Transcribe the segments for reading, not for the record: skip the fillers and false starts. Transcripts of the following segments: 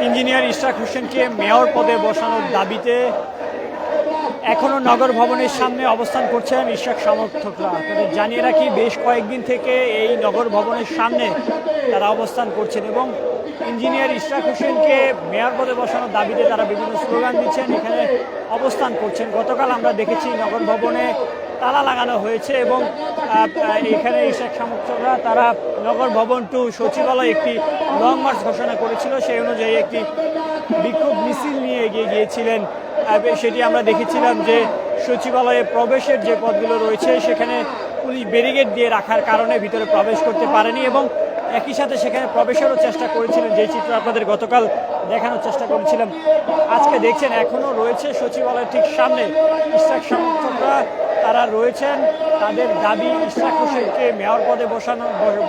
Engineer Ishraq হোসেনকে mayor পদে বসানোর দাবিতে এখনও নগর ভবনের সামনে অবস্থান করছেন ইশরাক সমর্থকরা। আপনাদের জানিয়ে রাখি, বেশ কয়েকদিন থেকে এই নগর ভবনের সামনে তারা অবস্থান করছেন এবং ইঞ্জিনিয়ার ইশরাক হোসেনকে মেয়র পদে বসানোর দাবিতে তারা বিভিন্ন স্লোগান দিচ্ছেন, এখানে অবস্থান করছেন। গতকাল আমরা দেখেছি নগর ভবনে তালা লাগানো হয়েছে এবং এখানে ইশরাক সমর্থকরা তারা নগর ভবন টু সচিবালয় একটি লং মার্চ ঘোষণা করেছিল, সেই অনুযায়ী একটি বিক্ষোভ মিছিল নিয়ে এগিয়ে গিয়েছিলেন। সেটি আমরা দেখেছিলাম যে সচিবালয়ে প্রবেশের যে পথগুলো রয়েছে সেখানে পুলিশ ব্যারিকেড দিয়ে রাখার কারণে ভিতরে প্রবেশ করতে পারেনি এবং একই সাথে সেখানে প্রবেশেরও চেষ্টা করেছিলেন, যে চিত্র আপনাদের গতকাল দেখানোর চেষ্টা করেছিলাম। আজকে দেখছেন এখনও রয়েছে সচিবালয়ের ঠিক সামনে ইশরাক সমর্থকরা, তারা রয়েছেন। তাদের দাবি ইশরাক হোসেনকে মেয়র পদে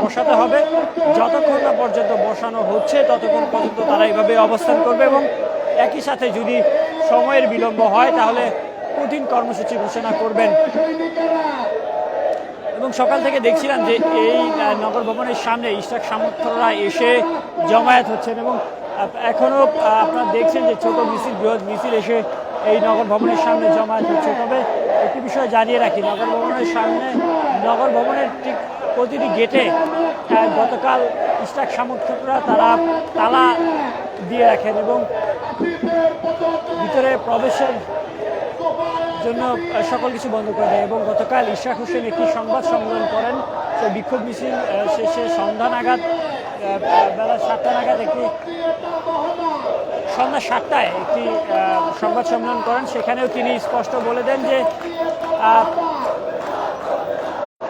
বসাতে হবে। যতক্ষণ না পর্যন্ত বসানো হচ্ছে ততক্ষণ পর্যন্ত তারা এইভাবে অবস্থান করবে এবং একই সাথে যদি সময়ের বিলম্ব হয় তাহলে কঠিন কর্মসূচি ঘোষণা করবেন। এবং সকাল থেকে দেখছিলাম যে এই নগর ভবনের সামনে ইশরাক সমর্থকরা এসে জমায়েত হচ্ছেন এবং এখনও আপনারা দেখছেন যে ছোট মিছিল, বৃহৎ মিছিল এসে এই নগর ভবনের সামনে জমায়েত হচ্ছে। তবে একটি বিষয় জানিয়ে রাখি, নগর ভবনের ঠিক প্রতিটি গেটে গতকাল ইশরাক সমর্থকরা তারা তালা দিয়ে রাখেন এবং ভিতরে প্রবেশের জন্য সকল কিছু বন্ধ করে দেয়। এবং গতকাল ইশরাক হোসেন একটি সংবাদ সম্মেলন করেন, সেই বিক্ষোভ মিছিল শেষে সন্ধ্যা 7টা নাগাদ সন্ধ্যা 7টায় একটি সংবাদ সম্মেলন করেন। সেখানেও তিনি স্পষ্ট বলে দেন যে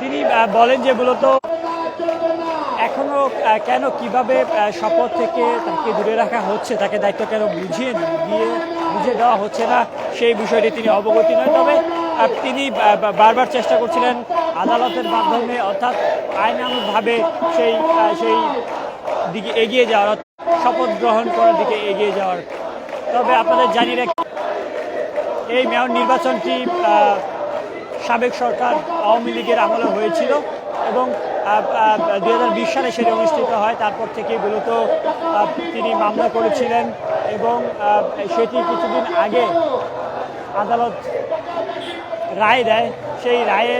তিনি বলেন যে মূলত এখনও কেন কিভাবে শপথ থেকে তাকে দূরে রাখা হচ্ছে, তাকে দায়িত্ব কেন বুঝিয়ে দেওয়া হচ্ছে না, সেই বিষয়টি তিনি অবগতি নয়। তবে তিনি বারবার চেষ্টা করছিলেন আদালতের মাধ্যমে অর্থাৎ আইনানুগভাবে সেই দিকে এগিয়ে যাওয়ার, শপথ গ্রহণ করার দিকে এগিয়ে যাওয়ার। তবে আপনাদের জানিয়ে রাখি, এই মেয়র নির্বাচনটি সাবেক সরকার আওয়ামী লীগের আমলে হয়েছিল এবং 2020 সালে সেটি অনুষ্ঠিত হয়। তারপর থেকে মূলত তিনি মামলা করেছিলেন এবং সেটি কিছুদিন আগে আদালত রায় দেয়। সেই রায়ে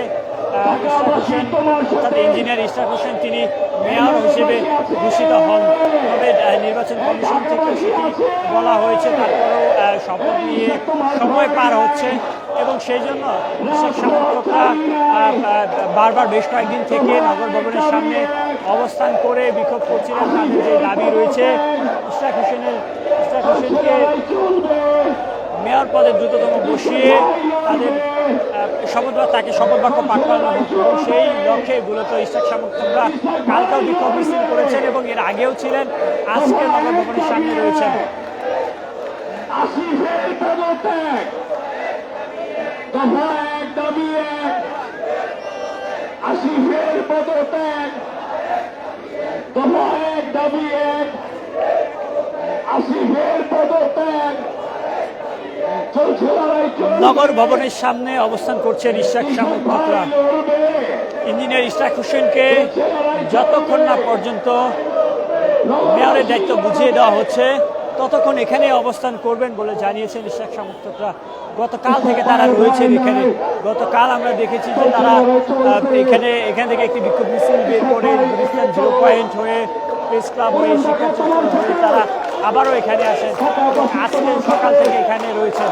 ইশরাক হোসেন অর্থাৎ ইঞ্জিনিয়ার ইশরাক হোসেন তিনি মেয়র হিসেবে ঘোষিত হন। তবে নির্বাচন কমিশন থেকে সেটি বলা হয়েছে, তারপরেও শপথ নিয়ে সময় পার হচ্ছে এবং সেই জন্য ইশরাক সমর্থকরা বারবার বেশ কয়েকদিন থেকে নগর ভবনের সামনে অবস্থান করে বিক্ষোভ করছিলেন। তাদের যে দাবি রয়েছে ইশরাক হোসেনকে মেয়র পদে দ্রুততম বসিয়ে তাদের তাকে শপথ বাক্য পাঠ করানো হতো। সেই লক্ষ্যে মূলত ইশরাক সমর্থকরা কালকেও বিক্ষোভ মিছিল করেছেন এবং এর আগেও ছিলেন, আজকে নগর ভবনের সামনে রয়েছেন। নগর ভবনের সামনে অবস্থান করছেন ইশরাক সমর্থকরা। ইঞ্জিনিয়ার ইশরাক হোসেনকে যতক্ষণ না পর্যন্ত মেয়রের দায়িত্ব বুঝিয়ে দেওয়া হচ্ছে ততক্ষণ এখানে অবস্থান করবেন বলে জানিয়েছেন ইশরাক সমর্থকরা। গতকাল থেকে তারা রয়েছেন এখানে। গতকাল আমরা দেখেছি যে তারা এখান থেকে একটি বিক্ষোভ মিছিল বের করে গুলিস্তান 0 পয়েন্ট হয়ে প্রেস ক্লাব হয়ে শিক্ষার্থী হয়ে তারা আবারও এখানে আসেন। আজকে সকাল থেকে এখানে রয়েছেন।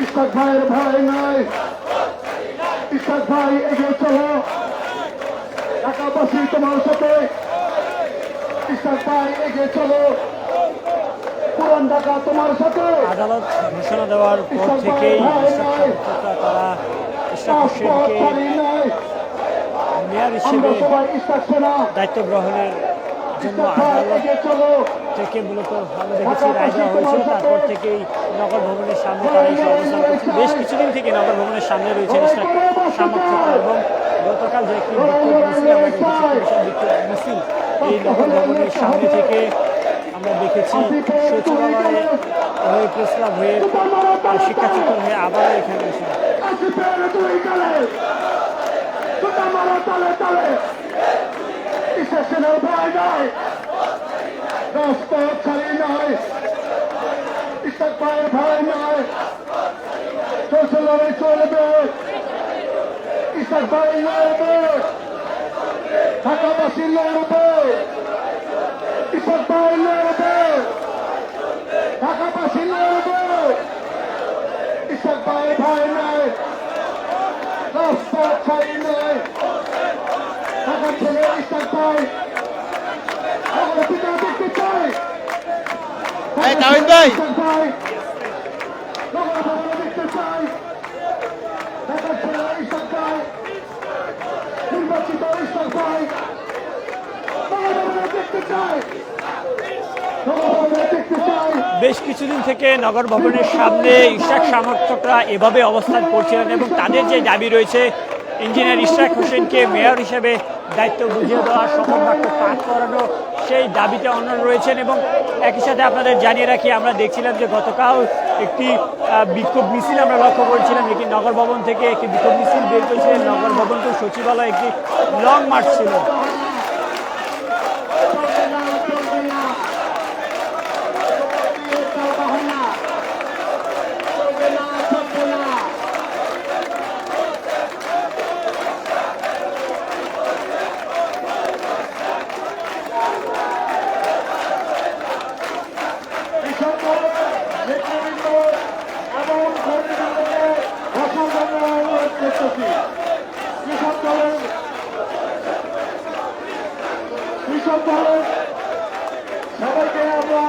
ইশরাক ভাইয়ের ভাই নাই, ইশরাক ভাই এগিয়ে চলো, ঢাকাবাসী তোমার সাথে, ইশরাক ভাই এগিয়ে চলো, পুরান ঢাকা তোমার সাথে। আদালত ঘোষণা দেওয়ার পর থেকেই তারা ইশরাক হোসেনকে মেয়র হিসেবে আমরা সবাই ইশাক সেনা দায়িত্ব গ্রহণের জন্য ভাই আদালত এগিয়ে চলো থেকে মূলত আমরা দেখেছি রায় দেওয়া হয়েছিল, তারপর থেকেই নগর ভবনের সামনে তারা এসে অবস্থান করছেন। বেশ কিছুদিন থেকে নগর ভবনের সামনে রয়েছে ইশরাক সামর্থ্য এবং গতকাল যে একটি বিক্ষোভ মিছিল আমরা দেখেছি, বিশাল বিক্ষোভ মিছিল এই নগর ভবনের সামনে থেকে আমরা দেখেছি সচিবালয়ে হয়ে প্রেস ক্লাব হয়ে শিক্ষাক্ষেত্র হয়ে আবারও এখানে এসে আসিফের দুই গালে জুতা মারো তালে তালে ইশাক সেনার ভয় নাই রাজপথ ছাড়ি নাই ইশাক ভাইয়ের ভয় নাই চলছে লড়াই চলবে ইশাক ভাই লড়বে ঢাকাবাসী লড়বে ইশাক ভাই লড়বে ঢাকাবাসী লড়বে ইশাক ভাই ভয় নাই রাজপথ ছাড়ি নাই ঢাকার ছেলে ইশাক ভাই আমার পিতা দেখতে চাই এই তামিম ভাই ইশাক ভাই নগর ভবনে দেখতে চাই ঢাকার ছেলে ইশাক ভাই নির্বাচিত ইশাক ভাই নগর ভবনে দেখতে চাই নগর ভবনে দেখতে চাই বেশ কিছুদিন থেকে নগর ভবনের সামনে ইশরাক সমর্থকরা এভাবে অবস্থান করছিলেন এবং তাদের যে দাবি রয়েছে ইঞ্জিনিয়ার ইশরাক হোসেনকে মেয়র হিসেবে দায়িত্ব বুঝিয়ে দেওয়া, শপথ বাক্য পাঠ করানো, সেই দাবিতে অনড় রয়েছেন। এবং একই সাথে আপনাদের জানিয়ে রাখি, আমরা দেখছিলাম যে গতকাল একটি বিক্ষোভ মিছিল আমরা লক্ষ্য করেছিলাম, একটি নগর ভবন থেকে একটি বিক্ষোভ মিছিল বের করেছিলেন নগর ভবন টু সচিবালয়, একটি লং মার্চ ছিল। সবাইকে আমরা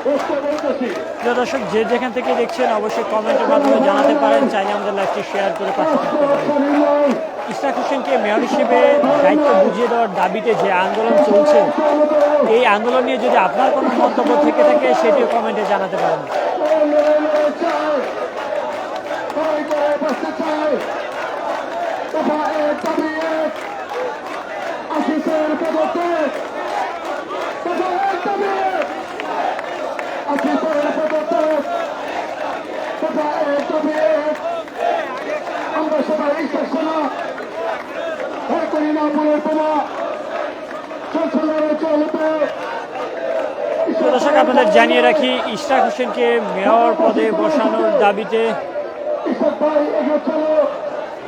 প্রশ্ন করতেছি প্রিয় দর্শক, যে যেখান থেকে দেখছেন অবশ্যই কমেন্টের মাধ্যমে জানাতে পারেন, চাইলে আমাদের লাইভটি শেয়ার করে পাশে থাকতে পারেন। ইশরাক হোসেনকে মেয়র হিসেবে দায়িত্ব বুঝিয়ে দেওয়ার দাবিতে যে আন্দোলন চলছে, এই আন্দোলন নিয়ে যদি আপনার কোনো মন্তব্য থেকে থাকে সেটিও কমেন্টে জানাতে পারেন। আসিফের পদত্যাগ আসিফের পদত্যাগ আমরা সবাই ইশাক সেনা ভয় করি না বলের বোমা চলছে লড়াই চলবে প্রিয় দর্শক, আপনাদের জানিয়ে রাখি, ইশরাক হোসেনকে মেয়র পদে বসানোর দাবিতে ইশাক ভাই এগিয়ে চলো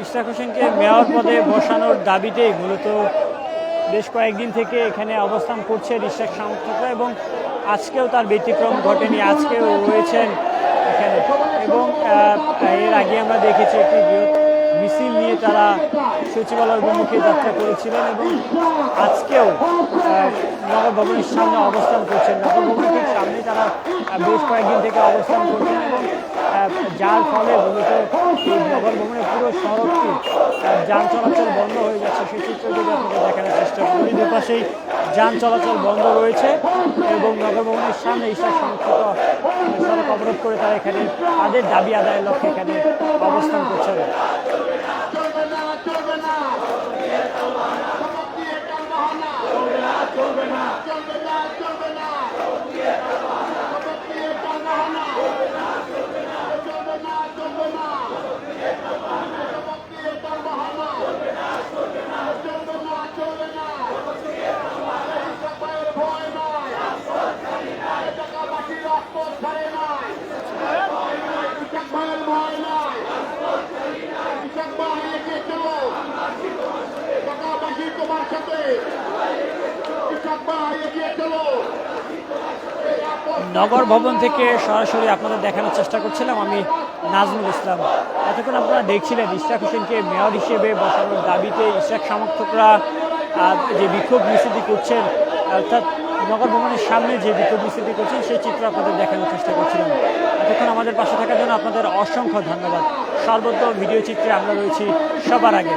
ইশরাক হোসেনকে মেয়র পদে বসানোর দাবিতেই মূলত বেশ কয়েকদিন থেকে এখানে অবস্থান করছেন ইশরাক সমর্থকরা এবং আজকেও তার ব্যতিক্রম ঘটেনি, আজকেও রয়েছেন এখানে। এবং এর আগে আমরা দেখেছি একটি বৃহৎ মিছিল নিয়ে তারা সচিবালয় অভিমুখে যাত্রা করেছিলেন এবং আজকেও নগর ভবনের সামনে অবস্থান করছেন। নগর ভবনের সামনে তারা বেশ কয়েকদিন থেকে অবস্থান করছেন এবং যার ফলে মূলত এই নগর ভবনের পুরো সড়কটি যান চলাচল বন্ধ হয়ে যাচ্ছে। সেই চিত্র যদি আপনাদের দেখানোর চেষ্টা করি, দুপাশেই যান চলাচল বন্ধ রয়েছে এবং নগর ভবনের সামনে ইশরাক সমর্থক সড়ক অবরোধ করে তারা এখানে তাদের দাবি আদায়ের লক্ষ্যে এখানে অবস্থান করছেন। চলবে না চলবে না শপথ দিয়ে কাল বাহানা চলবে না চলবে না চলবে না শপথ দিয়ে কাল বাহানা চলবে না চলবে না চলবে না শপথ দিয়ে কাল বাহানা চলবে না চলবে না চলবে না ইশাক ভাইয়ের ভয় নাই ঢাকাবাসী রাজপথ ছাড়ে নাই ইশাক ভাইয়ের ভয় নাই ইশাক ভাই এগিয়ে চলো ঢাকাবাসী তোমার সাথে ইশাক ভাই এগিয়ে চলো নগর ভবন থেকে সরাসরি আপনাদের দেখানোর চেষ্টা করছিলাম আমি নাজমুল ইসলাম। এতক্ষণ আপনারা দেখছিলেন ইশরাক হোসেনকে মেয়র হিসেবে বসানোর দাবিতে ইশরাক সমর্থকরা যে বিক্ষোভ মিছিলটি করছেন, অর্থাৎ নগর ভবনের সামনে যে বিক্ষোভ মিছিলটি করছেন সেই চিত্র আপনাদের দেখানোর চেষ্টা করছিলাম। এতক্ষণ আমাদের পাশে থাকার জন্য আপনাদের অসংখ্য ধন্যবাদ। সর্বত্র ভিডিও চিত্রে আমরা রয়েছি সবার আগে।